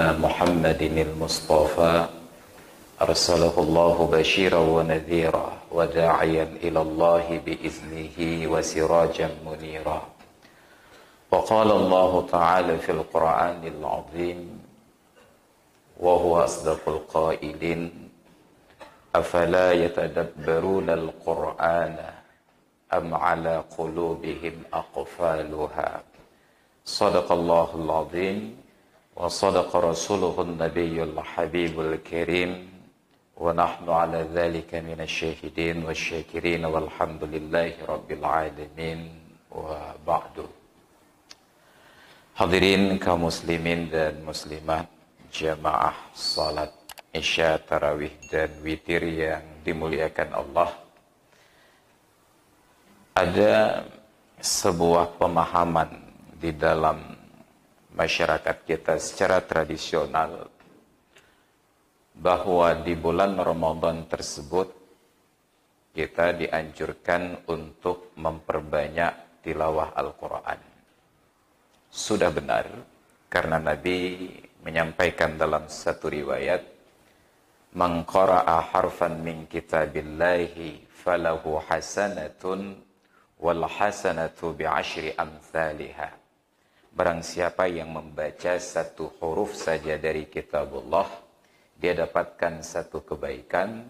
سيدنا محمد المصطفى أرسله الله بشيرا ونذيرا وداعيا إلى الله بإذنه وسراجا منيرا. وقال الله تعالى في القرآن العظيم وهو أصدق القائلين أفلا يتدبرون القرآن أم على قلوبهم أقفالها. صدق الله العظيم وصدق رسوله النبي الحبيب الكريم ونحن على ذلك من الشاهدين والشاكرين والحمد لله رب العالمين وبعد. Hadirin kaum muslimin dan muslimat, jamaah salat Isya, Tarawih dan Witir yang dimuliakan Allah. Ada sebuah pemahaman di dalam masyarakat kita secara tradisional bahwa di bulan Ramadan tersebut kita dianjurkan untuk memperbanyak tilawah Al-Quran. Sudah benar, karena Nabi menyampaikan dalam satu riwayat, "Man qara'a harfan min kitabillahi falahu hasanatun wal hasanatu bi'ashri amthaliha." Barang siapa yang membaca satu huruf saja dari kitabullah, dia dapatkan satu kebaikan,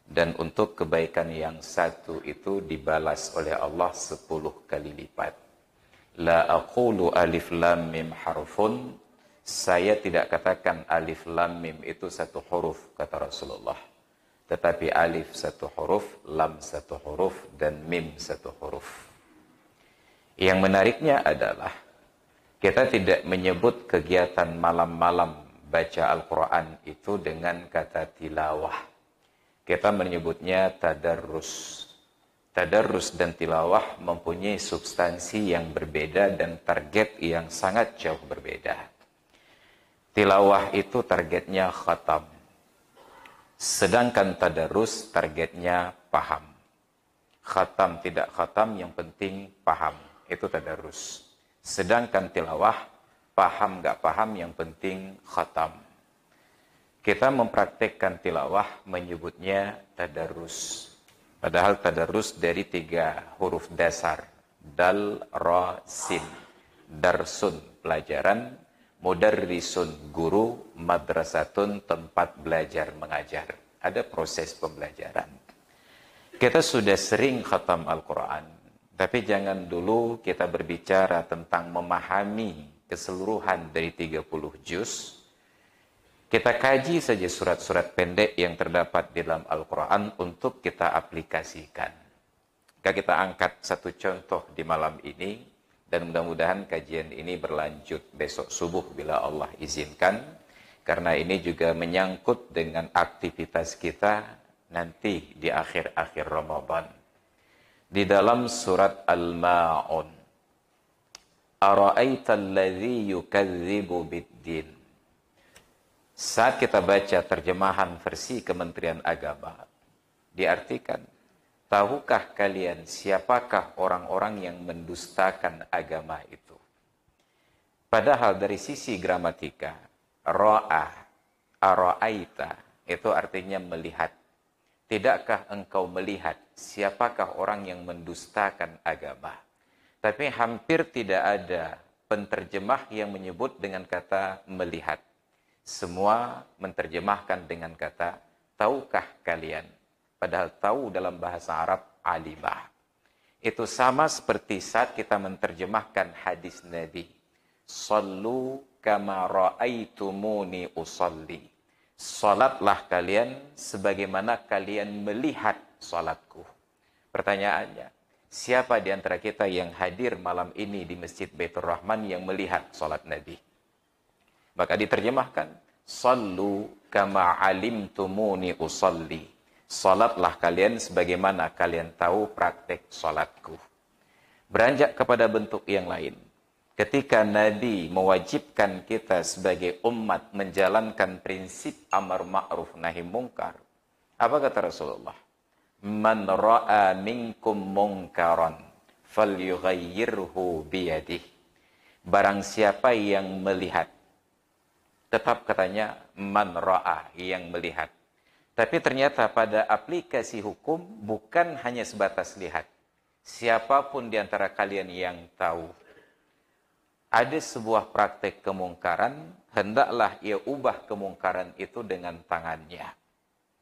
dan untuk kebaikan yang satu itu dibalas oleh Allah 10 kali lipat. La aqulu alif lam mim harfun. Saya tidak katakan alif lam mim itu satu huruf, kata Rasulullah. Tetapi alif satu huruf, lam satu huruf, dan mim satu huruf. Yang menariknya adalah kita tidak menyebut kegiatan malam-malam baca Al-Quran itu dengan kata tilawah. Kita menyebutnya tadarrus. Tadarrus dan tilawah mempunyai substansi yang berbeda dan target yang sangat jauh berbeda. Tilawah itu targetnya khatam. Sedangkan tadarrus targetnya paham. Khatam tidak khatam, yang penting paham. Itu tadarrus. Sedangkan tilawah, paham gak paham, yang penting khatam. Kita mempraktekkan tilawah menyebutnya tadarrus. Padahal tadarrus dari 3 huruf dasar. Dal, ra, sin. Darsun, pelajaran. Mudarrisun, guru. Madrasatun, tempat belajar mengajar. Ada proses pembelajaran. Kita sudah sering khatam Al-Quran. Tapi jangan dulu kita berbicara tentang memahami keseluruhan dari 30 juz. Kita kaji saja surat-surat pendek yang terdapat di dalam Al-Quran untuk kita aplikasikan. Kita angkat satu contoh di malam ini, dan mudah-mudahan kajian ini berlanjut besok subuh bila Allah izinkan, karena ini juga menyangkut dengan aktivitas kita nanti di akhir-akhir Ramadan. Di dalam surat Al-Ma'un, Ara'aita alladhi yukadzibu biddin. Saat kita baca terjemahan versi Kementerian Agama, diartikan, tahukah kalian siapakah orang-orang yang mendustakan agama itu? Padahal dari sisi gramatika, ra'ah, ara'aita, itu artinya melihat. Tidakkah engkau melihat siapakah orang yang mendustakan agama? Tapi hampir tidak ada penterjemah yang menyebut dengan kata melihat. Semua menterjemahkan dengan kata tahukah kalian. Padahal tahu dalam bahasa Arab alimah. Itu sama seperti saat kita menterjemahkan hadis Nabi. Sallu kama ra'aitumuni usalli. Salatlah kalian sebagaimana kalian melihat salatku. Pertanyaannya, siapa di antara kita yang hadir malam ini di Masjid Baitur Rahman yang melihat salat Nabi? Maka diterjemahkan, sallu kama alimtumuni usalli. Salatlah kalian sebagaimana kalian tahu praktek salatku. Beranjak kepada bentuk yang lain. Ketika Nabi mewajibkan kita sebagai umat menjalankan prinsip amar ma'ruf nahi mungkar, apa kata Rasulullah? Man ra'a minkum munkaran falyughayyirhu biyadihi. Barang siapa yang melihat Tetap katanya man ra'a, yang melihat. Tapi ternyata pada aplikasi hukum bukan hanya sebatas lihat. Siapapun di antara kalian yang tahu ada sebuah praktek kemungkaran, hendaklah ia ubah kemungkaran itu dengan tangannya.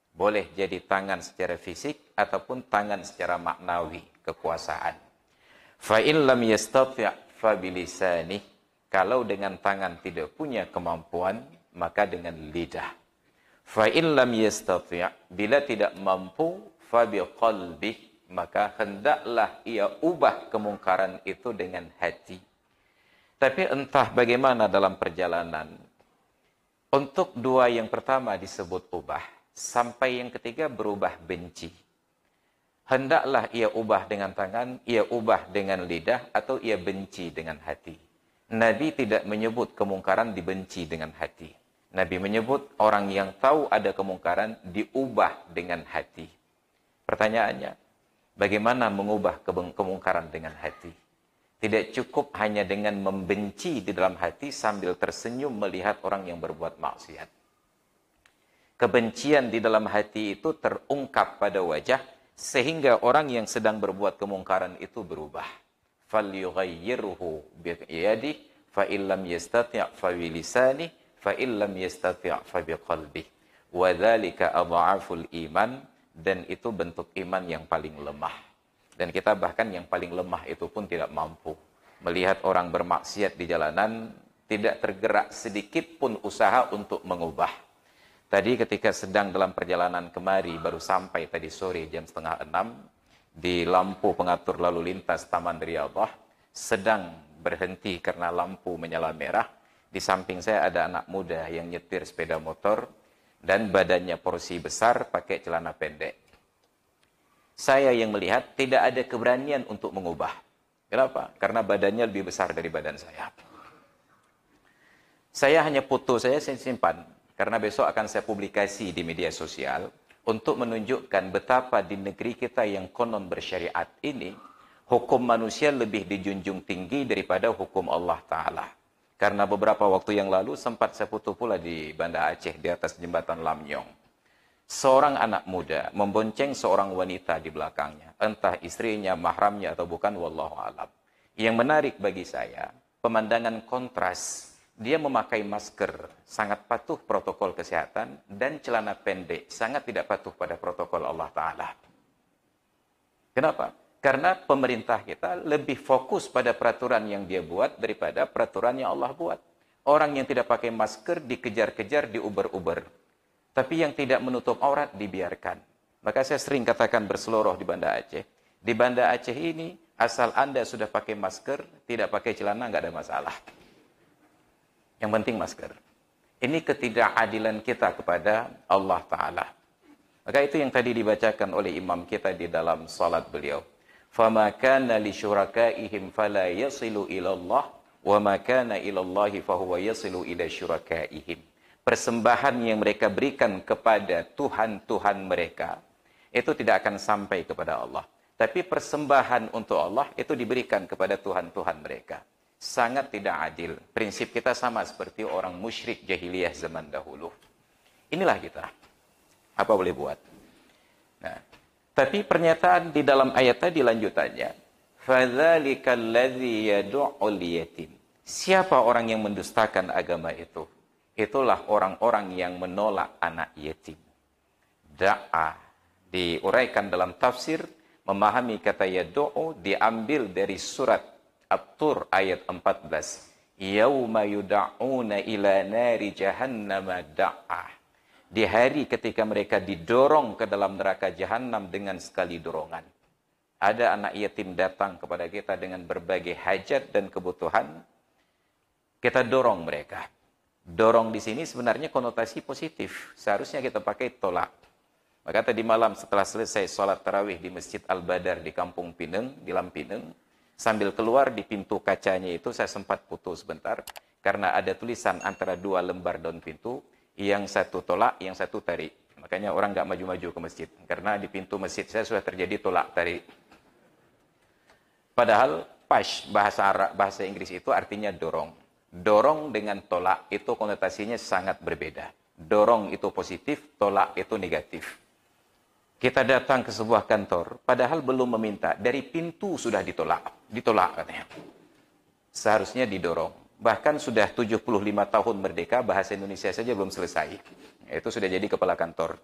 Boleh jadi tangan secara fisik ataupun tangan secara maknawi, kekuasaan. Fa in lam yastati' fa bilisanih. Kalau dengan tangan tidak punya kemampuan, maka dengan lidah. Fa in lam yastati', bila tidak mampu, fa biqalbih, maka hendaklah ia ubah kemungkaran itu dengan hati. Tapi entah bagaimana dalam perjalanan, untuk dua yang pertama disebut ubah, sampai yang ketiga berubah benci. Hendaklah ia ubah dengan tangan, ia ubah dengan lidah, atau ia benci dengan hati. Nabi tidak menyebut kemungkaran dibenci dengan hati. Nabi menyebut orang yang tahu ada kemungkaran diubah dengan hati. Pertanyaannya, bagaimana mengubah kemungkaran dengan hati? Tidak cukup hanya dengan membenci di dalam hati sambil tersenyum melihat orang yang berbuat maksiat. Kebencian di dalam hati itu terungkap pada wajah sehingga orang yang sedang berbuat kemungkaran itu berubah. Falyughayyirhu biyadihi fa illam yastati' fa bilisanihi fa illam yastati' fa biqalbih wa dzalika adhaful iman, dan itu bentuk iman yang paling lemah. Dan kita bahkan yang paling lemah itu pun tidak mampu melihat orang bermaksiat di jalanan, tidak tergerak sedikit pun usaha untuk mengubah. Tadi ketika sedang dalam perjalanan kemari, baru sampai tadi sore jam 5:30 di lampu pengatur lalu lintas Taman Riyadhah, sedang berhenti karena lampu menyala merah. Di samping saya ada anak muda yang nyetir sepeda motor dan badannya porsi besar, pakai celana pendek. Saya yang melihat tidak ada keberanian untuk mengubah. Kenapa? Karena badannya lebih besar dari badan saya. Saya hanya foto saya simpan, karena besok akan saya publikasi di media sosial untuk menunjukkan betapa di negeri kita yang konon bersyariat ini, hukum manusia lebih dijunjung tinggi daripada hukum Allah Ta'ala. Karena beberapa waktu yang lalu sempat saya foto pula di Banda Aceh di atas jembatan Lamnyong. Seorang anak muda membonceng seorang wanita di belakangnya. Entah istrinya, mahramnya atau bukan, wallahu alam. Yang menarik bagi saya, pemandangan kontras. Dia memakai masker, sangat patuh protokol kesehatan, dan celana pendek, sangat tidak patuh pada protokol Allah Ta'ala. Kenapa? Karena pemerintah kita lebih fokus pada peraturan yang dia buat daripada peraturan yang Allah buat. Orang yang tidak pakai masker dikejar-kejar, diuber-uber. Tapi yang tidak menutup aurat dibiarkan. Maka saya sering katakan berseloroh di Banda Aceh. Di Banda Aceh ini, asal Anda sudah pakai masker, tidak pakai celana, nggak ada masalah. Yang penting masker. Ini ketidakadilan kita kepada Allah Ta'ala. Maka itu yang tadi dibacakan oleh imam kita di dalam salat beliau. فَمَا كَانَ لِشُرَكَائِهِمْ فَلَا يَصِلُ إِلَى اللَّهِ وَمَا كَانَ إِلَى اللَّهِ فَهُوَ يَصِلُ إِلَى شُرَكَائِهِمْ. Persembahan yang mereka berikan kepada Tuhan-Tuhan mereka, itu tidak akan sampai kepada Allah. Tapi persembahan untuk Allah itu diberikan kepada Tuhan-Tuhan mereka. Sangat tidak adil. Prinsip kita sama seperti orang musyrik jahiliyah zaman dahulu. Inilah kita. Apa boleh buat? Nah, tapi pernyataan di dalam ayat tadi lanjutannya, فَذَلِكَ الَّذِي يَدُعُ الْيَتِيمِ. Siapa orang yang mendustakan agama itu? Itulah orang-orang yang menolak anak yatim. Da'a diuraikan dalam tafsir, memahami kata yadu'u diambil dari surat At-Tur ayat 14. Yauma yuda'una ila nari jahannama da'a. Di hari ketika mereka didorong ke dalam neraka jahanam dengan sekali dorongan. Ada anak yatim datang kepada kita dengan berbagai hajat dan kebutuhan. Kita dorong mereka. Dorong di sini sebenarnya konotasi positif. Seharusnya kita pakai tolak. Maka tadi malam setelah selesai sholat tarawih di Masjid Al-Badar di Kampung Pineng, di Lampineng, sambil keluar di pintu kacanya itu saya sempat foto sebentar. Karena ada tulisan antara dua lembar daun pintu. Yang satu tolak, yang satu tarik. Makanya orang nggak maju-maju ke masjid. Karena di pintu masjid saya sudah terjadi tolak tarik. Padahal bahasa Inggris itu artinya dorong. Dorong dengan tolak itu konotasinya sangat berbeda. Dorong itu positif, tolak itu negatif. Kita datang ke sebuah kantor, padahal belum meminta. Dari pintu sudah ditolak. Ditolak katanya. Seharusnya didorong. Bahkan sudah 75 tahun merdeka, bahasa Indonesia saja belum selesai. Itu sudah jadi kepala kantor.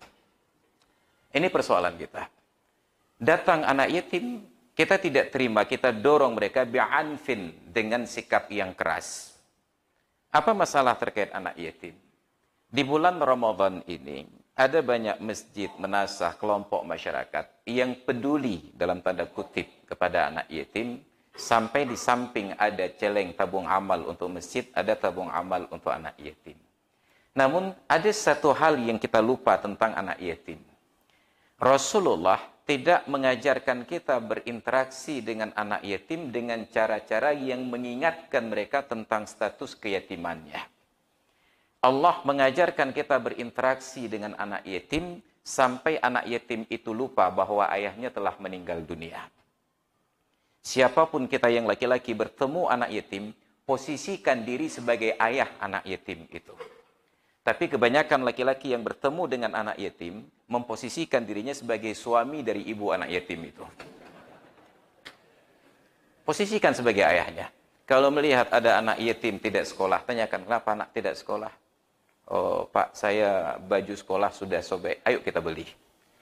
Ini persoalan kita. Datang anak yatim, kita tidak terima, kita dorong mereka bi'anfin, dengan sikap yang keras. Apa masalah terkait anak yatim? Di bulan Ramadan ini, ada banyak masjid, menasah, kelompok masyarakat yang peduli dalam tanda kutip kepada anak yatim, sampai di samping ada celeng tabung amal untuk masjid, ada tabung amal untuk anak yatim. Namun, ada satu hal yang kita lupa tentang anak yatim. Rasulullah tidak mengajarkan kita berinteraksi dengan anak yatim dengan cara-cara yang mengingatkan mereka tentang status keyatimannya. Allah mengajarkan kita berinteraksi dengan anak yatim sampai anak yatim itu lupa bahwa ayahnya telah meninggal dunia. Siapapun kita yang laki-laki bertemu anak yatim, posisikan diri sebagai ayah anak yatim itu. Tapi kebanyakan laki-laki yang bertemu dengan anak yatim, memposisikan dirinya sebagai suami dari ibu anak yatim itu. Posisikan sebagai ayahnya. Kalau melihat ada anak yatim tidak sekolah, tanyakan, kenapa anak tidak sekolah? Oh, Pak, saya baju sekolah sudah sobek, ayo kita beli.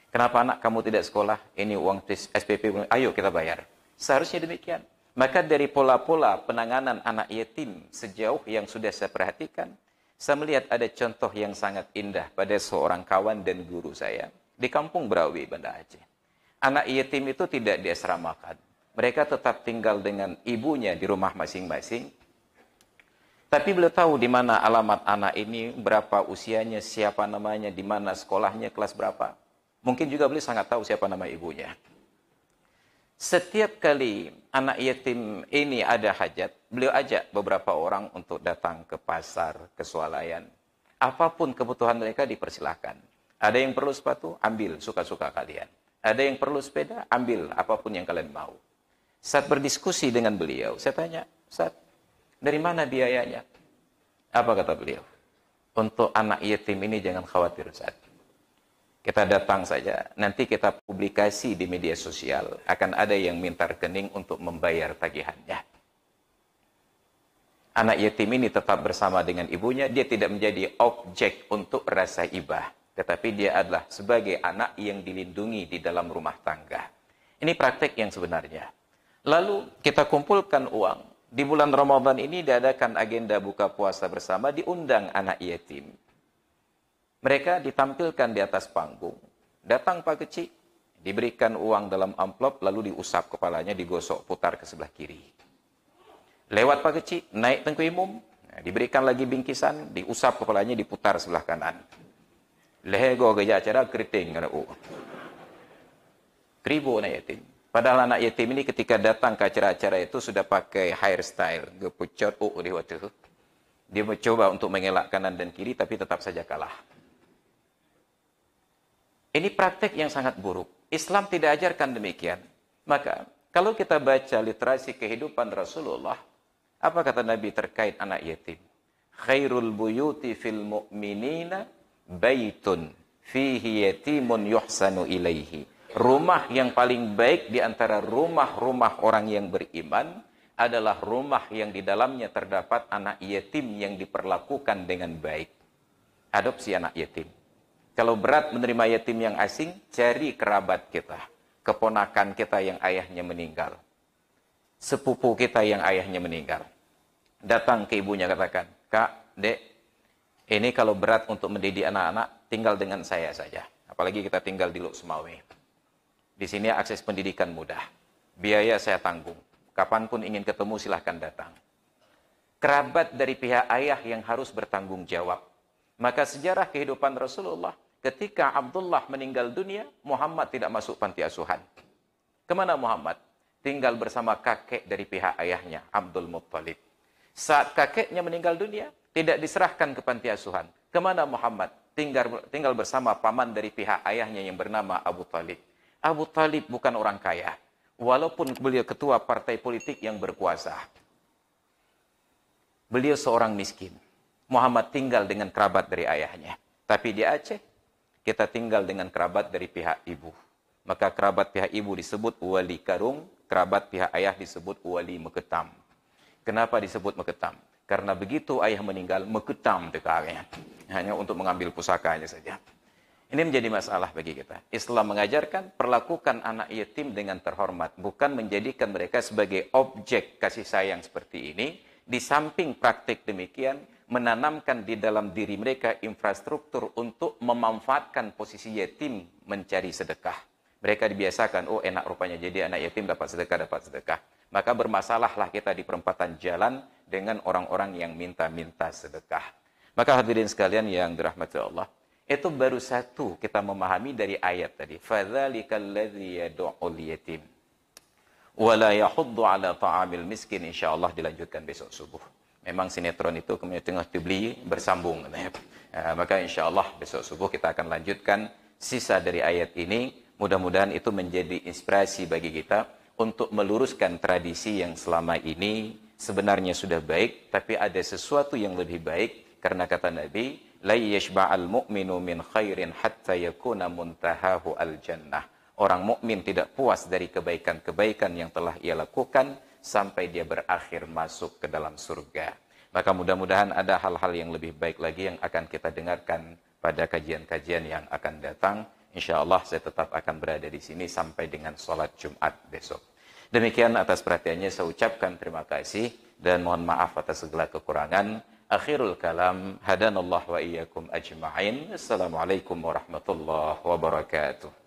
Kenapa anak kamu tidak sekolah? Ini uang SPP, ayo kita bayar. Seharusnya demikian. Maka dari pola-pola penanganan anak yatim sejauh yang sudah saya perhatikan, saya melihat ada contoh yang sangat indah pada seorang kawan dan guru saya di Kampung Brawi, Banda Aceh. Anak yatim itu tidak diasramakan. Mereka tetap tinggal dengan ibunya di rumah masing-masing. Tapi beliau tahu di mana alamat anak ini, berapa usianya, siapa namanya, di mana sekolahnya, kelas berapa. Mungkin juga beliau sangat tahu siapa nama ibunya. Setiap kali anak yatim ini ada hajat, beliau ajak beberapa orang untuk datang ke pasar, ke swalayan. Apapun kebutuhan mereka dipersilahkan. Ada yang perlu sepatu, ambil, suka-suka kalian. Ada yang perlu sepeda, ambil, apapun yang kalian mau. Saat berdiskusi dengan beliau, saya tanya, Ustaz, dari mana biayanya? Apa kata beliau? Untuk anak yatim ini jangan khawatir, Ustaz. Kita datang saja, nanti kita publikasi di media sosial, akan ada yang minta rekening untuk membayar tagihannya. Anak yatim ini tetap bersama dengan ibunya, dia tidak menjadi objek untuk rasa ibah, tetapi dia adalah sebagai anak yang dilindungi di dalam rumah tangga. Ini praktek yang sebenarnya. Lalu kita kumpulkan uang. Di bulan Ramadan ini diadakan agenda buka puasa bersama, diundang anak yatim. Mereka ditampilkan di atas panggung. Datang Pak Kecik, diberikan uang dalam amplop, lalu diusap kepalanya, digosok, putar ke sebelah kiri. Lewat Pak Kecik, naik Tengku Imum, diberikan lagi bingkisan, diusap kepalanya, diputar sebelah kanan. Lehego gaya acara keriting. Kribo anak yatim. Padahal anak yatim ini ketika datang ke acara-acara itu sudah pakai hairstyle, gepucot, dia mencoba untuk mengelak kanan dan kiri, tapi tetap saja kalah. Ini praktek yang sangat buruk. Islam tidak ajarkan demikian. Maka, kalau kita baca literasi kehidupan Rasulullah, apa kata Nabi terkait anak yatim? Khairul buyuti fil mu'minina baitun fihi yatimun yuhsanu ilaihi. Rumah yang paling baik di antara rumah-rumah orang yang beriman adalah rumah yang di dalamnya terdapat anak yatim yang diperlakukan dengan baik. Adopsi anak yatim. Kalau berat menerima yatim yang asing, cari kerabat kita. Keponakan kita yang ayahnya meninggal. Sepupu kita yang ayahnya meninggal. Datang ke ibunya katakan, Kak, Dek, ini kalau berat untuk mendidik anak-anak, tinggal dengan saya saja. Apalagi kita tinggal di Luk Sumawe. Di sini akses pendidikan mudah. Biaya saya tanggung. Kapanpun ingin ketemu silahkan datang. Kerabat dari pihak ayah yang harus bertanggung jawab. Maka sejarah kehidupan Rasulullah, ketika Abdullah meninggal dunia, Muhammad tidak masuk panti asuhan. Kemana Muhammad? Tinggal bersama kakek dari pihak ayahnya, Abdul Muttalib. Saat kakeknya meninggal dunia, tidak diserahkan ke panti asuhan. Kemana Muhammad? Tinggal bersama paman dari pihak ayahnya yang bernama Abu Talib. Abu Talib bukan orang kaya, walaupun beliau ketua partai politik yang berkuasa. Beliau seorang miskin. Muhammad tinggal dengan kerabat dari ayahnya. Tapi di Aceh, kita tinggal dengan kerabat dari pihak ibu. Maka kerabat pihak ibu disebut wali karung, kerabat pihak ayah disebut wali meketam. Kenapa disebut meketam? Karena begitu ayah meninggal, meketam tekarnya. Hanya untuk mengambil pusakanya saja. Ini menjadi masalah bagi kita. Islam mengajarkan perlakukan anak yatim dengan terhormat. Bukan menjadikan mereka sebagai objek kasih sayang seperti ini. Di samping praktik demikian, menanamkan di dalam diri mereka infrastruktur untuk memanfaatkan posisi yatim mencari sedekah. Mereka dibiasakan, oh enak rupanya jadi anak yatim dapat sedekah. Maka bermasalahlah kita di perempatan jalan dengan orang-orang yang minta-minta sedekah. Maka hadirin sekalian yang dirahmati Allah, itu baru satu kita memahami dari ayat tadi. فَذَلِكَ الَّذِي يَدُعُ الْيَتِيمِ وَلَا يَحُضُّ عَلَى طَعَامِ الْمِسْكِينِ. InsyaAllah dilanjutkan besok subuh. Memang sinetron itu kemudian tengah dibeli bersambung. Maka insyaallah besok subuh kita akan lanjutkan sisa dari ayat ini. Mudah-mudahan itu menjadi inspirasi bagi kita untuk meluruskan tradisi yang selama ini sebenarnya sudah baik, tapi ada sesuatu yang lebih baik. Karena kata Nabi, la yashba'al mu'minu min khairin hatta yakuna muntahahu al-jannah. Orang mukmin tidak puas dari kebaikan-kebaikan yang telah ia lakukan sampai dia berakhir masuk ke dalam surga. Maka mudah-mudahan ada hal-hal yang lebih baik lagi yang akan kita dengarkan pada kajian-kajian yang akan datang. InsyaAllah saya tetap akan berada di sini sampai dengan sholat Jumat besok. Demikian atas perhatiannya saya ucapkan terima kasih dan mohon maaf atas segala kekurangan. Akhirul kalam, hadanallah wa iyyakum ajma'in. Assalamualaikum warahmatullahi wabarakatuh.